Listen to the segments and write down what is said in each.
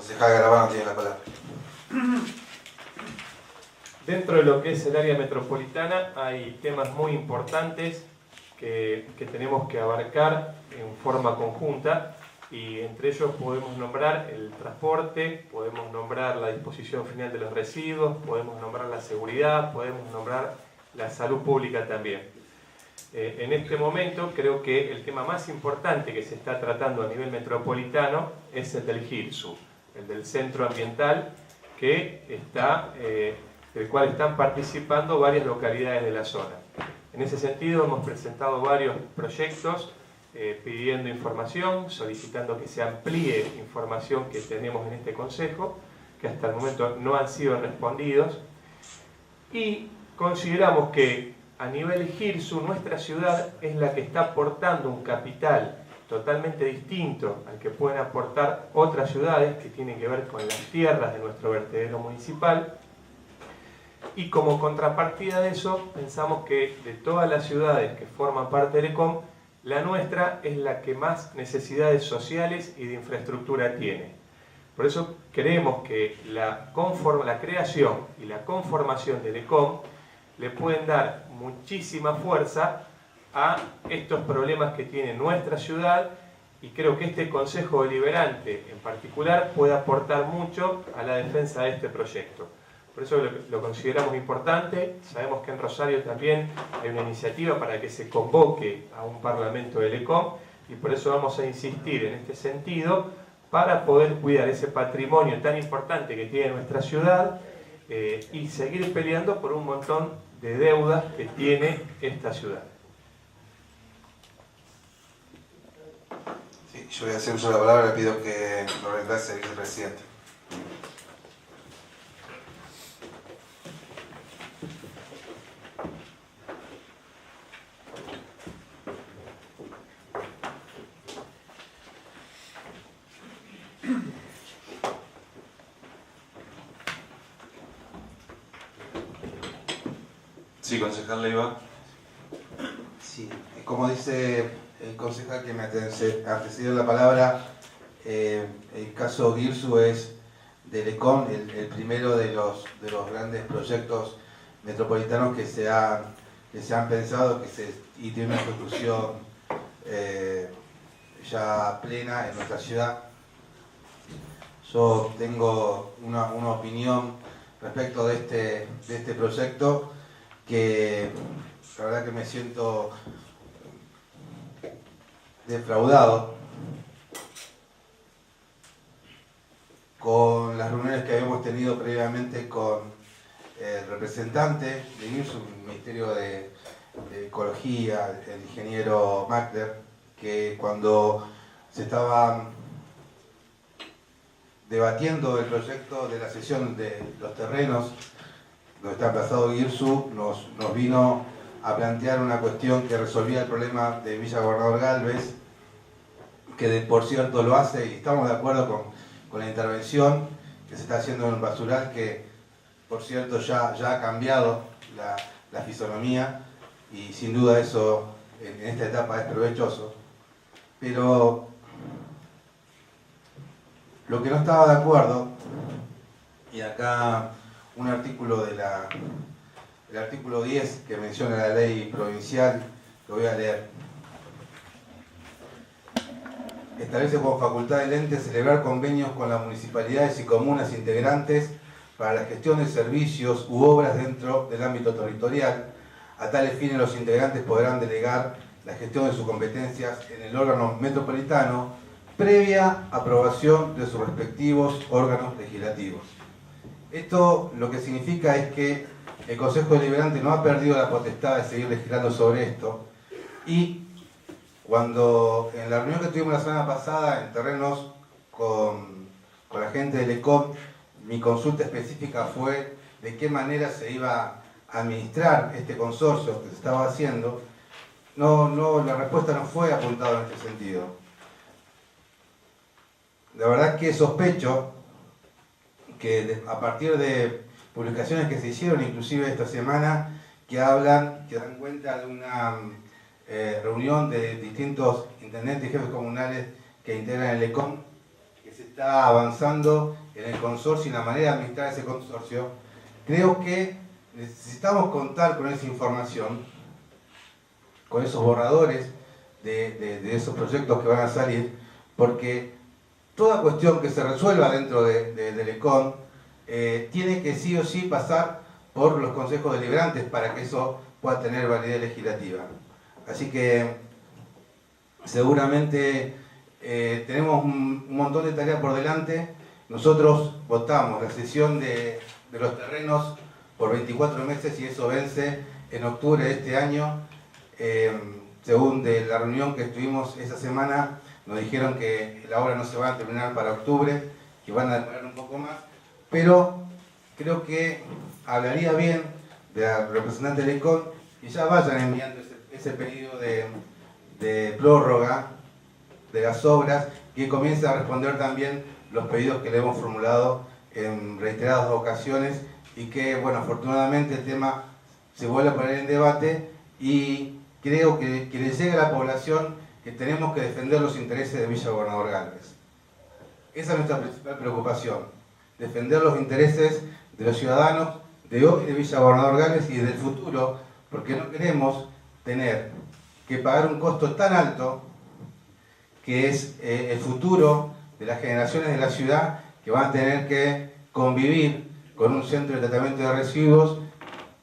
Concejal Garabano tiene la palabra. Dentro de lo que es el área metropolitana hay temas muy importantes que tenemos que abarcar en forma conjunta, y entre ellos podemos nombrar el transporte, podemos nombrar la disposición final de los residuos, podemos nombrar la seguridad, podemos nombrar la salud pública también. En este momento creo que el tema más importante que se está tratando a nivel metropolitano es el del GIRSU, el del centro ambiental, del cual están participando varias localidades de la zona. En ese sentido hemos presentado varios proyectos pidiendo información, solicitando que se amplíe información que tenemos en este consejo, que hasta el momento no han sido respondidos, y consideramos que a nivel GIRSU nuestra ciudad es la que está aportando un capital totalmente distinto al que pueden aportar otras ciudades, que tienen que ver con las tierras de nuestro vertedero municipal. Y como contrapartida de eso, pensamos que de todas las ciudades que forman parte del ECOM, la nuestra es la que más necesidades sociales y de infraestructura tiene. Por eso creemos que la creación y la conformación del ECOM le pueden dar muchísima fuerza a estos problemas que tiene nuestra ciudad, y creo que este Consejo Deliberante en particular puede aportar mucho a la defensa de este proyecto. Por eso lo consideramos importante. Sabemos que en Rosario también hay una iniciativa para que se convoque a un parlamento del ECOM, y por eso vamos a insistir en este sentido para poder cuidar ese patrimonio tan importante que tiene nuestra ciudad y seguir peleando por un montón de deudas que tiene esta ciudad. Sí, yo voy a hacer uso de la palabra, le pido que lo reemplace el vicepresidente. Sí, concejal Leiva. Sí, como dice el concejal que me antecedió la palabra, el caso GIRSU es del ECOM, el primero de los grandes proyectos metropolitanos que se han pensado y tiene una ejecución ya plena en nuestra ciudad. Yo tengo una opinión respecto de este proyecto, que la verdad que me siento defraudado con las reuniones que habíamos tenido previamente con el representante de IRSU, el Ministerio de Ecología, el ingeniero Mackler, que cuando se estaba debatiendo el proyecto de la cesión de los terrenos donde está emplazado GIRSU, nos vino a plantear una cuestión que resolvía el problema de Villa Gobernador Galvez, que por cierto lo hace, y estamos de acuerdo con la intervención que se está haciendo en el basural, que por cierto ya ha cambiado la fisonomía, y sin duda eso en esta etapa es provechoso. Pero lo que no estaba de acuerdo, y acá un artículo el artículo 10 que menciona la ley provincial, lo voy a leer. Establece como facultad del ente celebrar convenios con las municipalidades y comunas integrantes para la gestión de servicios u obras dentro del ámbito territorial. A tales fines los integrantes podrán delegar la gestión de sus competencias en el órgano metropolitano previa aprobación de sus respectivos órganos legislativos. Esto lo que significa es que el Consejo Deliberante no ha perdido la potestad de seguir legislando sobre esto, y cuando en la reunión que tuvimos la semana pasada en terrenos con la gente del ECOM, mi consulta específica fue de qué manera se iba a administrar este consorcio que se estaba haciendo. La respuesta no fue apuntada en este sentido. La verdad es que sospecho que a partir de publicaciones que se hicieron, inclusive esta semana, que dan cuenta de una reunión de distintos intendentes y jefes comunales que integran el ECOM, que se está avanzando en el consorcio y la manera de administrar ese consorcio, creo que necesitamos contar con esa información, con esos borradores de esos proyectos que van a salir, porque toda cuestión que se resuelva dentro del ECON tiene que sí o sí pasar por los consejos deliberantes para que eso pueda tener validez legislativa. Así que seguramente tenemos un montón de tareas por delante. Nosotros votamos la cesión de los terrenos por 24 meses y eso vence en octubre de este año. Según de la reunión que estuvimos esa semana, nos dijeron que la obra no se va a terminar para octubre, que van a demorar un poco más, pero creo que hablaría bien de la representante del ECON y ya vayan enviando ese pedido de prórroga de las obras, que comience a responder también los pedidos que le hemos formulado en reiteradas ocasiones y que, bueno, afortunadamente el tema se vuelve a poner en debate y creo que le llegue a la población que tenemos que defender los intereses de Villa Gobernador Galvez. Esa es nuestra principal preocupación, defender los intereses de los ciudadanos de hoy de Villa Gobernador Galvez y del futuro, porque no queremos tener que pagar un costo tan alto que es el futuro de las generaciones de la ciudad que van a tener que convivir con un centro de tratamiento de residuos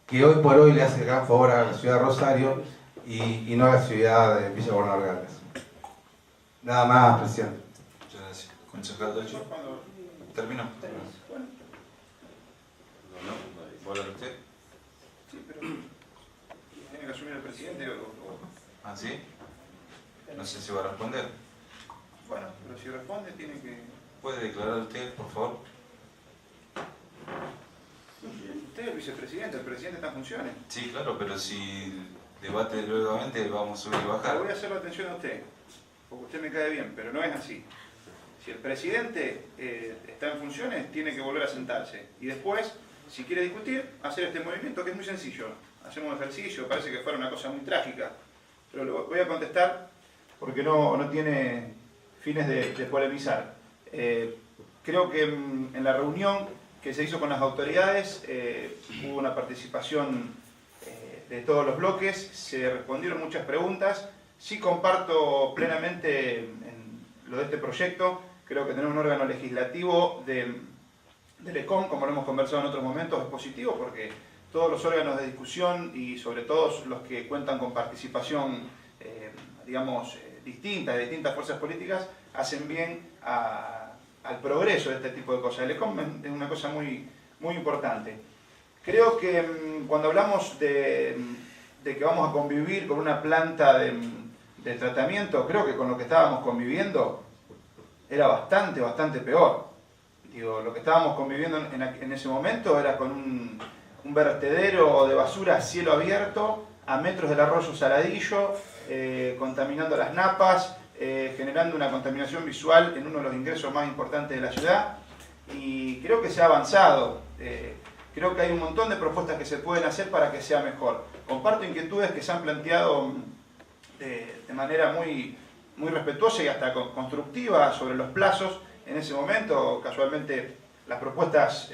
que hoy por hoy le hace gran favor a la ciudad de Rosario y no a la ciudad de Villa Gobernador Galvez. Nada más, presidente. Muchas gracias. Concejal Docho. ¿Terminó? Bueno. ¿Va a hablar usted? Sí, pero tiene que asumir el presidente ¿Ah, sí? No sé si va a responder. Bueno, pero si responde tiene que... ¿Puede declarar usted, por favor? Usted es el vicepresidente, el presidente está en funciones. Sí, claro, pero si debate nuevamente vamos a subir y Le bajar. voy a hacer la atención a usted, porque usted me cae bien, pero no es así. Si el presidente está en funciones, tiene que volver a sentarse. Y después, si quiere discutir, hacer este movimiento que es muy sencillo. Hacemos un ejercicio, parece que fuera una cosa muy trágica. Pero lo voy a contestar porque no tiene fines de polemizar. Creo que en la reunión que se hizo con las autoridades hubo una participación de todos los bloques, se respondieron muchas preguntas. Sí comparto plenamente en lo de este proyecto, creo que tener un órgano legislativo del ECON, como lo hemos conversado en otros momentos, es positivo porque todos los órganos de discusión y sobre todo los que cuentan con participación, digamos, distinta, de distintas fuerzas políticas, hacen bien al progreso de este tipo de cosas. El ECON es una cosa muy, muy importante. Creo que cuando hablamos de que vamos a convivir con una planta de tratamiento, creo que con lo que estábamos conviviendo era bastante peor. Digo, lo que estábamos conviviendo en ese momento era con un vertedero de basura a cielo abierto, a metros del arroyo Saladillo, contaminando las napas, generando una contaminación visual en uno de los ingresos más importantes de la ciudad. Y creo que se ha avanzado. Creo que hay un montón de propuestas que se pueden hacer para que sea mejor. Comparto inquietudes que se han planteado de manera muy respetuosa y hasta constructiva sobre los plazos. En ese momento, casualmente, las propuestas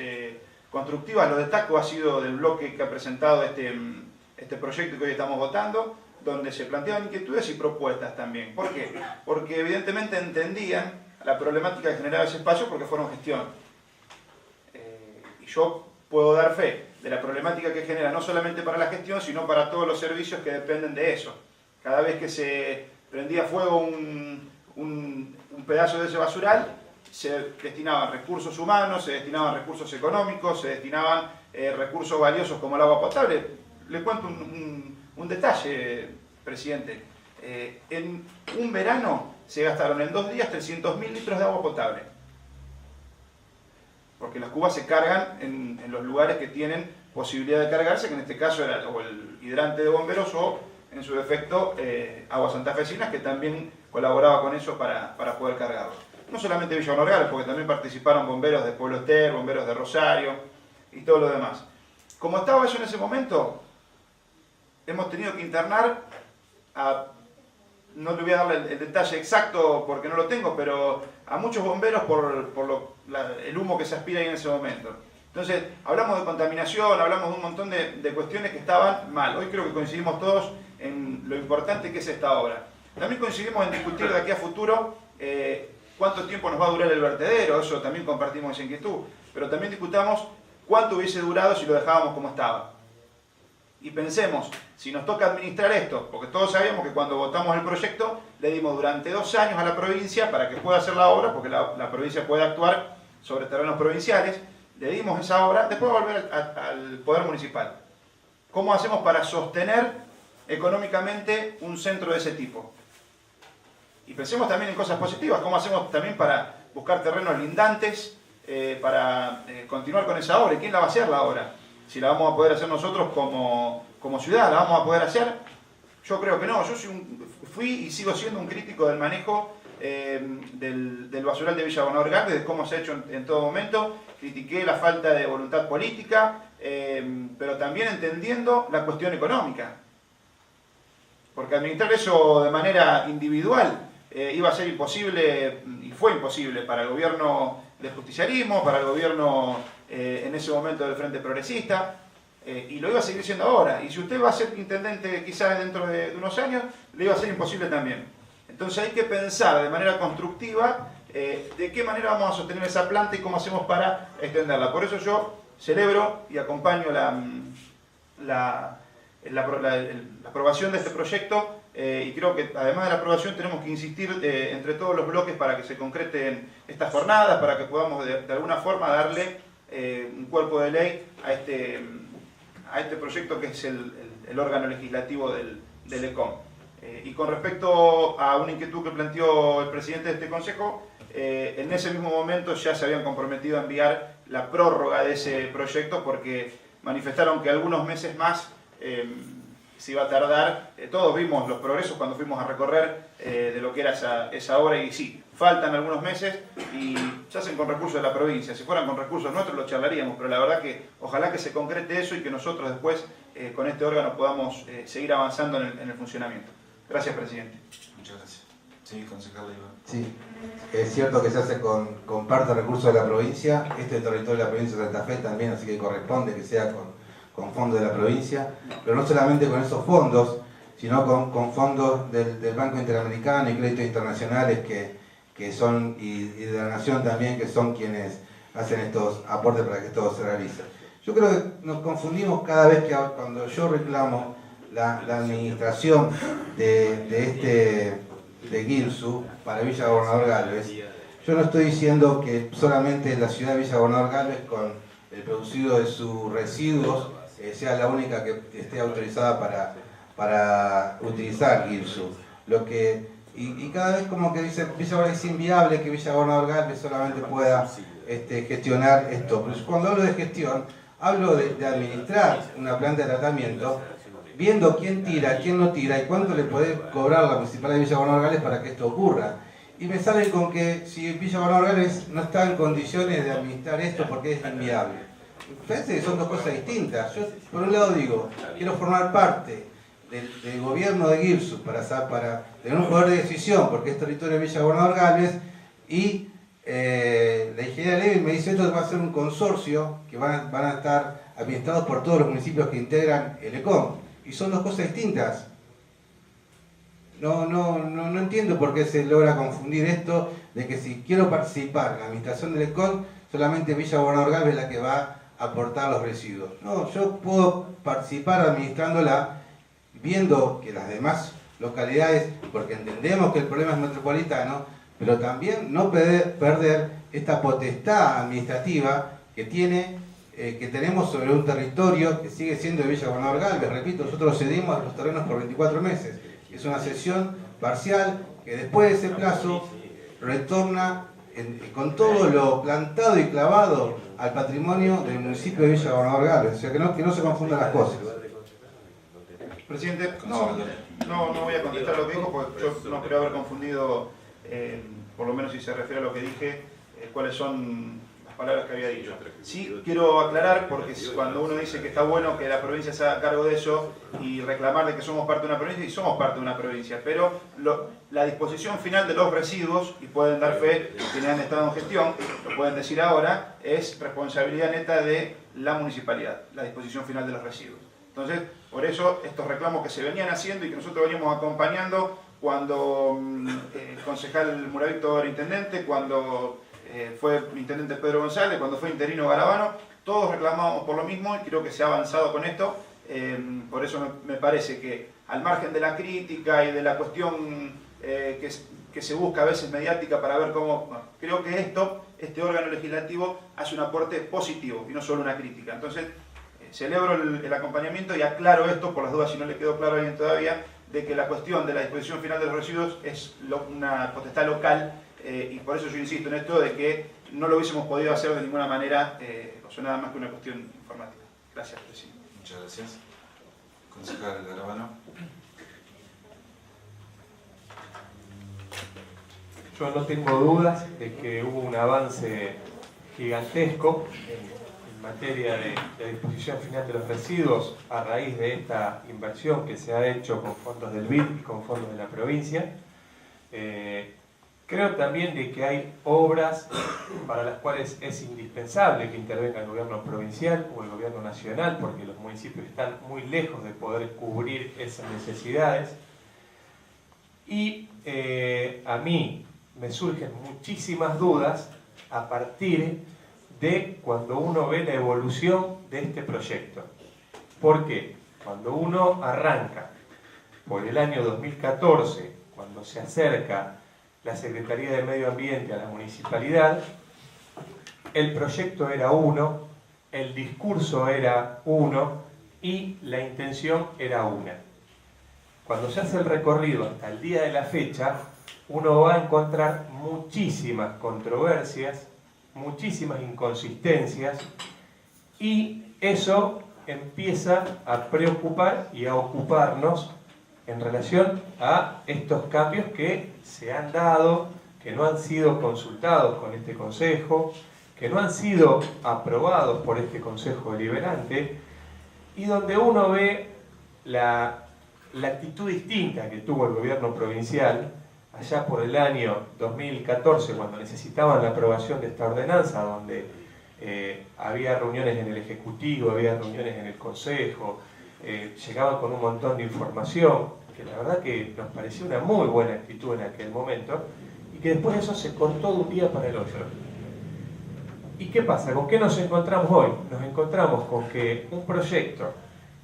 constructivas, lo destaco, ha sido del bloque que ha presentado este proyecto que hoy estamos votando, donde se planteaban inquietudes y propuestas también. ¿Por qué? Porque evidentemente entendían la problemática que generaba ese espacio porque fueron gestión. Y yo puedo dar fe de la problemática que genera no solamente para la gestión, sino para todos los servicios que dependen de eso. Cada vez que se prendía fuego un pedazo de ese basural, se destinaban recursos humanos, se destinaban recursos económicos, se destinaban recursos valiosos como el agua potable. Le cuento un detalle, presidente. En un verano se gastaron en 2 días 300.000 litros de agua potable. Porque las cubas se cargan en los lugares que tienen posibilidad de cargarse, que en este caso era o el hidrante de bomberos o, en su defecto, Aguas Santafesinas, que también colaboraba con eso para poder cargarlo. No solamente Villa Gobernador Galvez, porque también participaron bomberos de Pueblo Ester, bomberos de Rosario y todo lo demás. Como estaba eso en ese momento, hemos tenido que internar a no le voy a dar el detalle exacto porque no lo tengo, pero a muchos bomberos por el humo que se aspira ahí en ese momento. Entonces, hablamos de contaminación, hablamos de un montón de cuestiones que estaban mal. Hoy creo que coincidimos todos en lo importante que es esta obra. También coincidimos en discutir de aquí a futuro cuánto tiempo nos va a durar el vertedero, eso también compartimos esa inquietud. Pero también discutamos cuánto hubiese durado si lo dejábamos como estaba. Y pensemos, si nos toca administrar esto, porque todos sabemos que cuando votamos el proyecto le dimos durante 2 años a la provincia para que pueda hacer la obra, porque la provincia puede actuar sobre terrenos provinciales, le dimos esa obra, después va a volver al Poder Municipal. ¿Cómo hacemos para sostener económicamente un centro de ese tipo? Y pensemos también en cosas positivas, ¿cómo hacemos también para buscar terrenos lindantes, para continuar con esa obra? ¿Y quién la va a hacer la obra? Si la vamos a poder hacer nosotros como ciudad, ¿la vamos a poder hacer? Yo creo que no. Yo fui y sigo siendo un crítico del manejo del basural de Villa Gobernador Galvez, de cómo se ha hecho en todo momento. Critiqué la falta de voluntad política, pero también entendiendo la cuestión económica. Porque administrar eso de manera individual iba a ser imposible, y fue imposible para el gobierno del justicialismo, para el gobierno en ese momento del Frente Progresista, y lo iba a seguir siendo ahora. Y si usted va a ser intendente quizás dentro de unos años, le iba a ser imposible también. Entonces hay que pensar de manera constructiva de qué manera vamos a sostener esa planta y cómo hacemos para extenderla. Por eso yo celebro y acompaño la aprobación de este proyecto, y creo que además de la aprobación tenemos que insistir entre todos los bloques para que se concreten estas jornadas, para que podamos de alguna forma darle un cuerpo de ley a este proyecto que es el órgano legislativo del ECOM. Y con respecto a una inquietud que planteó el presidente de este consejo, en ese mismo momento ya se habían comprometido a enviar la prórroga de ese proyecto porque manifestaron que algunos meses más se iba a tardar. Todos vimos los progresos cuando fuimos a recorrer de lo que era esa obra, y sí, faltan algunos meses y se hacen con recursos de la provincia. Si fueran con recursos nuestros lo charlaríamos, pero la verdad que ojalá que se concrete eso y que nosotros después con este órgano podamos seguir avanzando en el funcionamiento. Gracias, presidente. Muchas gracias. Sí, concejal Iván. Sí, es cierto que se hace con parte de recursos de la provincia. Este es el territorio de la provincia de Santa Fe también, así que corresponde que sea con fondos de la provincia, pero no solamente con esos fondos, sino con fondos del Banco Interamericano y créditos internacionales que son, y de la Nación también, que son quienes hacen estos aportes para que esto se realice. Yo creo que nos confundimos cada vez que cuando yo reclamo la administración de GIRSU para Villa Gobernador Galvez. Yo no estoy diciendo que solamente la ciudad de Villa Gobernador Galvez, con el producido de sus residuos, sea la única que esté autorizada para utilizar GIRSU. Y cada vez como que dice Villa Gobernador es inviable que Villa Gobernador Galvez solamente pueda gestionar esto. Pero cuando hablo de gestión, hablo de administrar una planta de tratamiento, viendo quién tira, quién no tira y cuánto le puede cobrar la Municipalidad de Villa Gobernador Galvez para que esto ocurra. Y me salen con que si Villa Gobernador Galvez no está en condiciones de administrar esto porque es inviable. Me parece que son dos cosas distintas. Yo, por un lado, digo, quiero formar parte del gobierno de GIRSU para tener un poder de decisión, porque es territorio de Villa Gobernador Galvez, y la ingeniera Levy me dice esto va a ser un consorcio que van a estar administrados por todos los municipios que integran el ECOM. Y son dos cosas distintas. No entiendo por qué se logra confundir esto de que si quiero participar en la administración del ECOM, solamente Villa Gobernador Galvez es la que va a aportar los residuos. No, yo puedo participar administrándola, viendo que las demás localidades, porque entendemos que el problema es metropolitano, pero también no perder esta potestad administrativa que tenemos sobre un territorio que sigue siendo de Villa Gobernador Galvez. Repito, nosotros cedimos los terrenos por 24 meses. Es una cesión parcial que después de ese plazo retorna con todo lo plantado y clavado al patrimonio del municipio de Villa Gobernador Galvez. O sea, que no se confundan las cosas. Presidente, no voy a contestar lo que dijo porque yo no creo haber confundido, por lo menos si se refiere a lo que dije, cuáles son las palabras que había dicho. Sí quiero aclarar, porque cuando uno dice que está bueno que la provincia se haga cargo de eso y reclamar de que somos parte de una provincia, y somos parte de una provincia, pero la disposición final de los residuos, y pueden dar fe quienes han estado en gestión, lo pueden decir ahora, es responsabilidad neta de la municipalidad, la disposición final de los residuos. Entonces, por eso estos reclamos que se venían haciendo y que nosotros veníamos acompañando cuando el concejal Muravito era intendente, cuando fue intendente Pedro González, cuando fue interino Garabano, todos reclamamos por lo mismo y creo que se ha avanzado con esto. Por eso me parece que al margen de la crítica y de la cuestión que se busca a veces mediática para ver cómo, bueno, creo que este órgano legislativo hace un aporte positivo y no solo una crítica. Entonces, celebro el acompañamiento y aclaro esto, por las dudas si no le quedó claro a alguien todavía, de que la cuestión de la disposición final de los residuos es una potestad local, y por eso yo insisto en esto de que no lo hubiésemos podido hacer de ninguna manera, o sea, nada más que una cuestión informática. Gracias, presidente. Muchas gracias. Concejal Garabano. Yo no tengo dudas de que hubo un avance gigantesco en materia de disposición final de los residuos a raíz de esta inversión que se ha hecho con fondos del BID y con fondos de la provincia. Creo también de que hay obras para las cuales es indispensable que intervenga el gobierno provincial o el gobierno nacional, porque los municipios están muy lejos de poder cubrir esas necesidades. Y a mí me surgen muchísimas dudas a partir de cuando uno ve la evolución de este proyecto. ¿Por qué? Cuando uno arranca por el año 2014, cuando se acerca la Secretaría de Medio Ambiente a la municipalidad, el proyecto era uno, el discurso era uno y la intención era una. Cuando se hace el recorrido hasta el día de la fecha, uno va a encontrar muchísimas controversias, muchísimas inconsistencias, y eso empieza a preocupar y a ocuparnos en relación a estos cambios que se han dado, que no han sido consultados con este Consejo, que no han sido aprobados por este Consejo Deliberante, y donde uno ve la actitud distinta que tuvo el gobierno provincial allá por el año 2014, cuando necesitaban la aprobación de esta ordenanza, donde había reuniones en el Ejecutivo, había reuniones en el Consejo, llegaban con un montón de información, que la verdad que nos pareció una muy buena actitud en aquel momento, y que después eso se cortó de un día para el otro. ¿Y qué pasa? ¿Con qué nos encontramos hoy? Nos encontramos con que un proyecto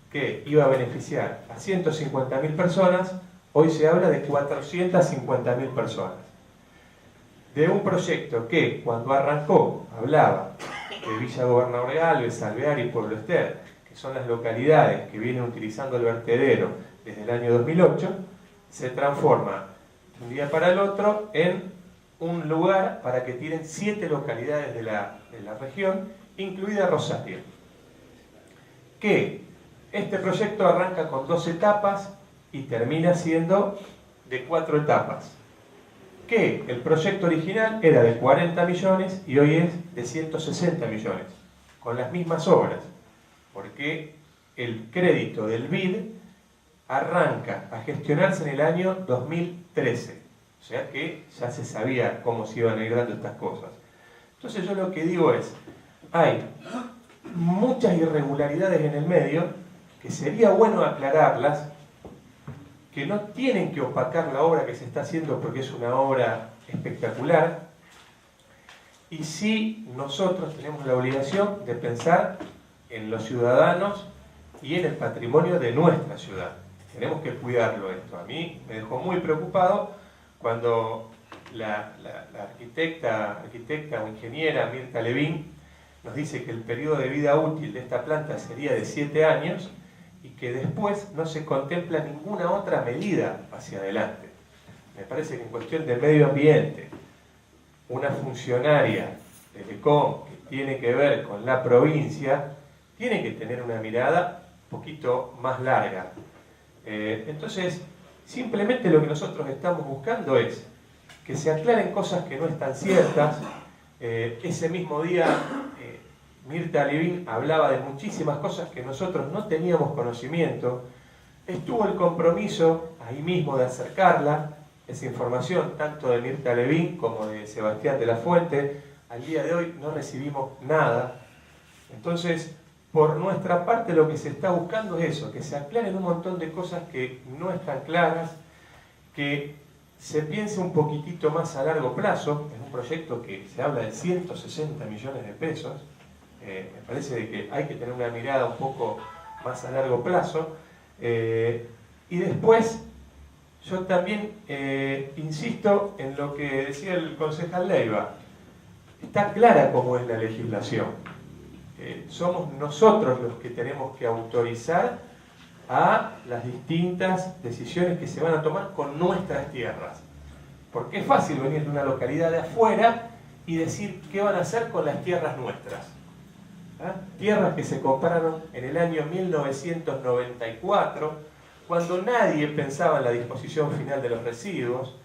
que iba a beneficiar a 150.000 personas, hoy se habla de 450.000 personas. De un proyecto que cuando arrancó hablaba de Villa Gobernador Galvez, Alvear y Pueblo Ester, que son las localidades que vienen utilizando el vertedero desde el año 2008, se transforma de un día para el otro en un lugar para que tiren 7 localidades de la región, incluida Rosario. Que este proyecto arranca con 2 etapas y termina siendo de 4 etapas. Que el proyecto original era de 40 millones y hoy es de 160 millones, con las mismas obras, porque el crédito del BID arranca a gestionarse en el año 2013, o sea que ya se sabía cómo se iban a ir dando estas cosas. Entonces yo lo que digo es, hay muchas irregularidades en el medio que sería bueno aclararlas, que no tienen que opacar la obra que se está haciendo porque es una obra espectacular, y sí nosotros tenemos la obligación de pensar en los ciudadanos y en el patrimonio de nuestra ciudad. Tenemos que cuidarlo esto. A mí me dejó muy preocupado cuando la arquitecta o ingeniera Mirta Levín nos dice que el periodo de vida útil de esta planta sería de 7 años y que después no se contempla ninguna otra medida hacia adelante. Me parece que en cuestión de medio ambiente, una funcionaria del ECOM que tiene que ver con la provincia, tiene que tener una mirada un poquito más larga. Entonces, simplemente lo que nosotros estamos buscando es que se aclaren cosas que no están ciertas, Ese mismo día Mirta Levín hablaba de muchísimas cosas que nosotros no teníamos conocimiento. Estuvo el compromiso ahí mismo de acercarla, esa información, tanto de Mirta Levín como de Sebastián de la Fuente. Al día de hoy no recibimos nada. Entonces, por nuestra parte lo que se está buscando es eso, que se aclaren un montón de cosas que no están claras, que se piense un poquitito más a largo plazo. Es un proyecto que se habla de 160 millones de pesos. Me parece de que hay que tener una mirada un poco más a largo plazo. Y después, yo también insisto en lo que decía el concejal Leiva. Está clara cómo es la legislación. Somos nosotros los que tenemos que autorizar a las distintas decisiones que se van a tomar con nuestras tierras. Porque es fácil venir de una localidad de afuera y decir qué van a hacer con las tierras nuestras. Tierras que se compraron en el año 1994, cuando nadie pensaba en la disposición final de los residuos,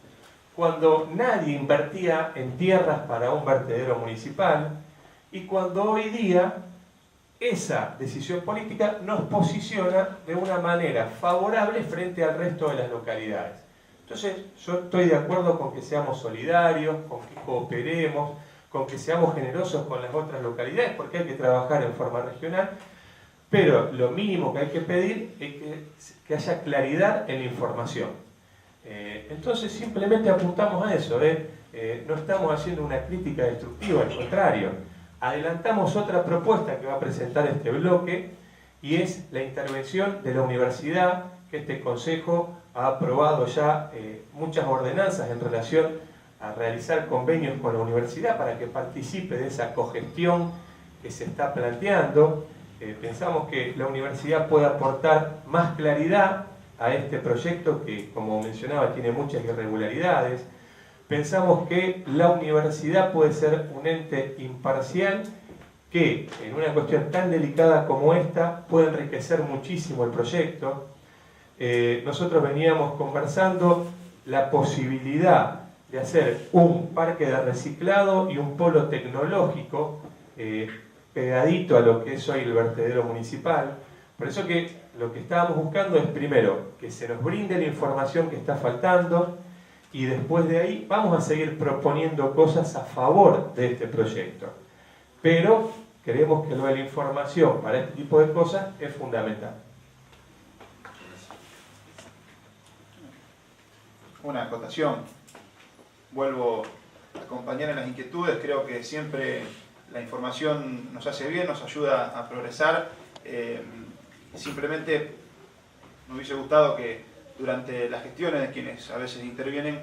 cuando nadie invertía en tierras para un vertedero municipal, y cuando hoy día esa decisión política nos posiciona de una manera favorable frente al resto de las localidades. Entonces, yo estoy de acuerdo con que seamos solidarios, con que cooperemos, con que seamos generosos con las otras localidades, porque hay que trabajar en forma regional, pero lo mínimo que hay que pedir es que haya claridad en la información. Entonces, simplemente apuntamos a eso, no estamos haciendo una crítica destructiva, al contrario. Adelantamos otra propuesta que va a presentar este bloque, y es la intervención de la universidad, que este Consejo ha aprobado ya muchas ordenanzas en relación a realizar convenios con la universidad para que participe de esa cogestión que se está planteando. Pensamos que la universidad puede aportar más claridad a este proyecto que, como mencionaba, tiene muchas irregularidades. Pensamos que la universidad puede ser un ente imparcial que, en una cuestión tan delicada como esta, puede enriquecer muchísimo el proyecto. Nosotros veníamos conversando la posibilidad de hacer un parque de reciclado y un polo tecnológico pegadito a lo que es hoy el vertedero municipal. Por eso que lo que estábamos buscando es, primero, que se nos brinde la información que está faltando, y después de ahí vamos a seguir proponiendo cosas a favor de este proyecto. Pero creemos que lo de la información para este tipo de cosas es fundamental. Una acotación. Vuelvo a acompañar en las inquietudes. Creo que siempre la información nos hace bien, nos ayuda a progresar. Simplemente me hubiese gustado que durante las gestiones de quienes a veces intervienen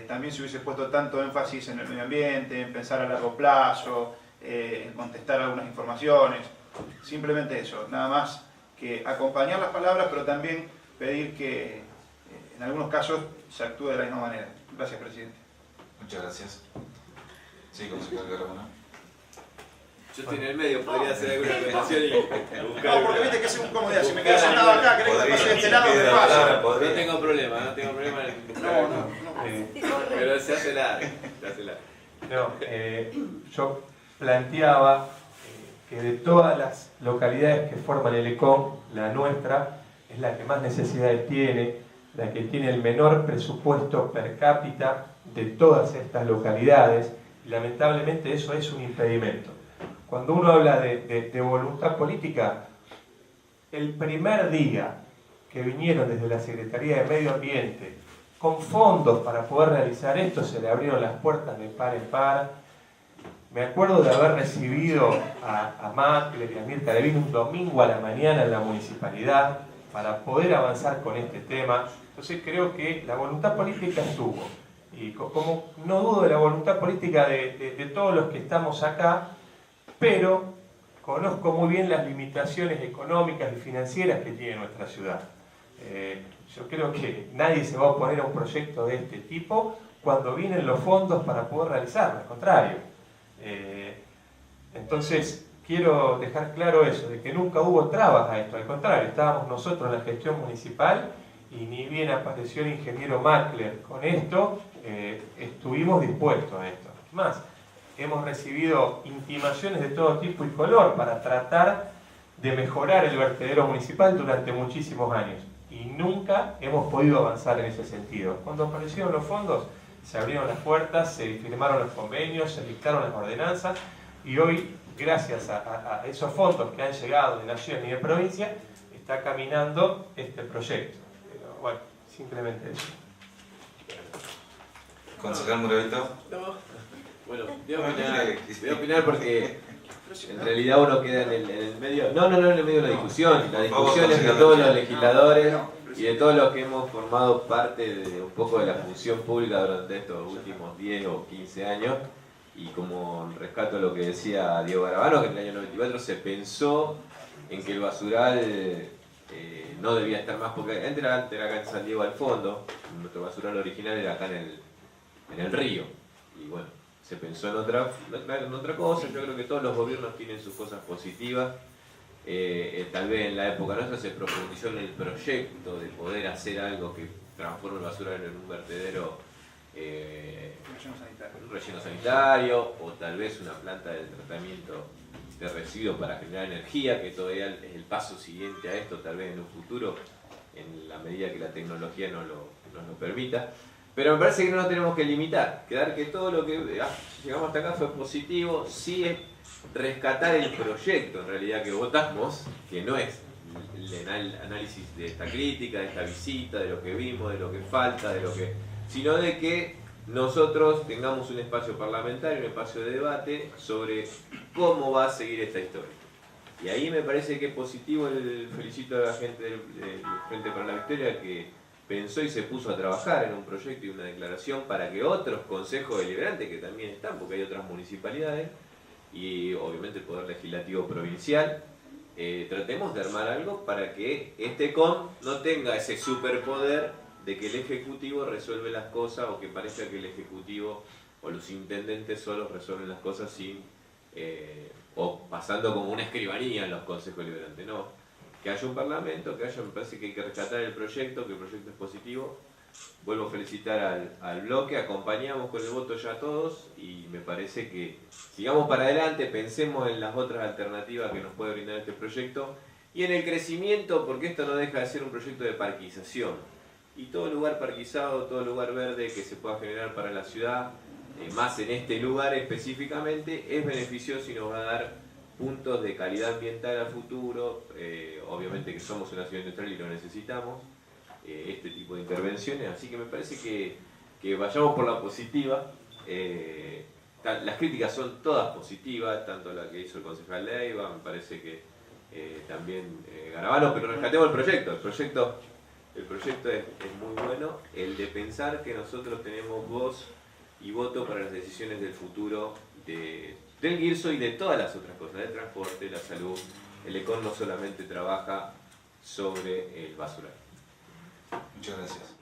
también se hubiese puesto tanto énfasis en el medio ambiente, en pensar a largo plazo, en contestar algunas informaciones. Simplemente eso, nada más que acompañar las palabras, pero también pedir que en algunos casos se actúe de la misma manera. Gracias, presidente. Muchas gracias. Sí, concejal Carmona. Yo estoy en el medio, podría hacer alguna organización y buscar. No, porque viste que es un comodidad. Si me quedo sentado acá, querés que pase de este lado, me paso. No tengo problema en el No. pero se hace largo. No, yo planteaba que de todas las localidades que forman el ECOM, la nuestra es la que más necesidades tiene, la que tiene el menor presupuesto per cápita de todas estas localidades, y lamentablemente eso es un impedimento. Cuando uno habla de voluntad política, el primer día que vinieron desde la Secretaría de Medio Ambiente con fondos para poder realizar esto, se le abrieron las puertas de par en par. Me acuerdo de haber recibido a Macler y a Mirta Levín un domingo a la mañana en la municipalidad para poder avanzar con este tema. Entonces creo que la voluntad política estuvo. Y como no dudo de la voluntad política de todos los que estamos acá, pero conozco muy bien las limitaciones económicas y financieras que tiene nuestra ciudad. Yo creo que nadie se va a oponer a un proyecto de este tipo cuando vienen los fondos para poder realizarlo, al contrario. Entonces, quiero dejar claro eso, de que nunca hubo trabas a esto, al contrario, estábamos nosotros en la gestión municipal y ni bien apareció el ingeniero Macler con esto, estuvimos dispuestos a esto. Más, hemos recibido intimaciones de todo tipo y color para tratar de mejorar el vertedero municipal durante muchísimos años. Y nunca hemos podido avanzar en ese sentido. Cuando aparecieron los fondos, se abrieron las puertas, se firmaron los convenios, se dictaron las ordenanzas, y hoy, gracias a esos fondos que han llegado de nación y de provincia, está caminando este proyecto. Pero, bueno, simplemente eso. Concejal Muravito. No. Bueno, voy a opinar porque en realidad uno queda en el medio. No, en el medio de la discusión. La discusión es de todos los legisladores y de todos los que hemos formado parte de un poco de la función pública durante estos últimos 10 o 15 años. Y como rescato lo que decía Diego Garabano, que en el año 94 se pensó en que el basural no debía estar más, porque antes era acá en San Diego al fondo, nuestro basural original era acá en el río. Y bueno, se pensó en otra cosa. Yo creo que todos los gobiernos tienen sus cosas positivas. Tal vez en la época nuestra se profundizó en el proyecto de poder hacer algo que transforme el basural en un vertedero, un relleno sanitario, o tal vez una planta de tratamiento de residuos para generar energía, que todavía es el paso siguiente a esto, tal vez en un futuro, en la medida que la tecnología nos lo permita. Pero me parece que no nos tenemos que limitar, quedar que todo lo que llegamos hasta acá fue positivo, sí es rescatar el proyecto en realidad que votamos, que no es el análisis de esta crítica, de esta visita, de lo que vimos, de lo que falta, sino de que nosotros tengamos un espacio parlamentario, un espacio de debate sobre cómo va a seguir esta historia. Y ahí me parece que es positivo, felicito a la gente del Frente para la Victoria que pensó y se puso a trabajar en un proyecto y una declaración para que otros consejos deliberantes, que también están, porque hay otras municipalidades, y obviamente el Poder Legislativo Provincial, tratemos de armar algo para que este COM no tenga ese superpoder de que el Ejecutivo resuelve las cosas, o que parezca que el Ejecutivo o los intendentes solos resuelven las cosas sin o pasando como una escribanía en los consejos deliberantes. No, que haya un parlamento, me parece que hay que rescatar el proyecto, que el proyecto es positivo. Vuelvo a felicitar al bloque, acompañamos con el voto ya todos, y me parece que sigamos para adelante, pensemos en las otras alternativas que nos puede brindar este proyecto, y en el crecimiento, porque esto no deja de ser un proyecto de parquización. Y todo lugar parquizado, todo lugar verde que se pueda generar para la ciudad, más en este lugar específicamente, es beneficioso y nos va a dar puntos de calidad ambiental a futuro. Obviamente que somos una ciudad industrial y lo necesitamos, este tipo de intervenciones, así que me parece que vayamos por la positiva. Las críticas son todas positivas, tanto la que hizo el concejal Leiva, me parece que también Garabano, pero rescatemos el proyecto. El proyecto es muy bueno, el de pensar que nosotros tenemos voz y voto para las decisiones del futuro del Guirso y de todas las otras cosas, del transporte, la salud. El ECON no solamente trabaja sobre el basural. Muchas gracias.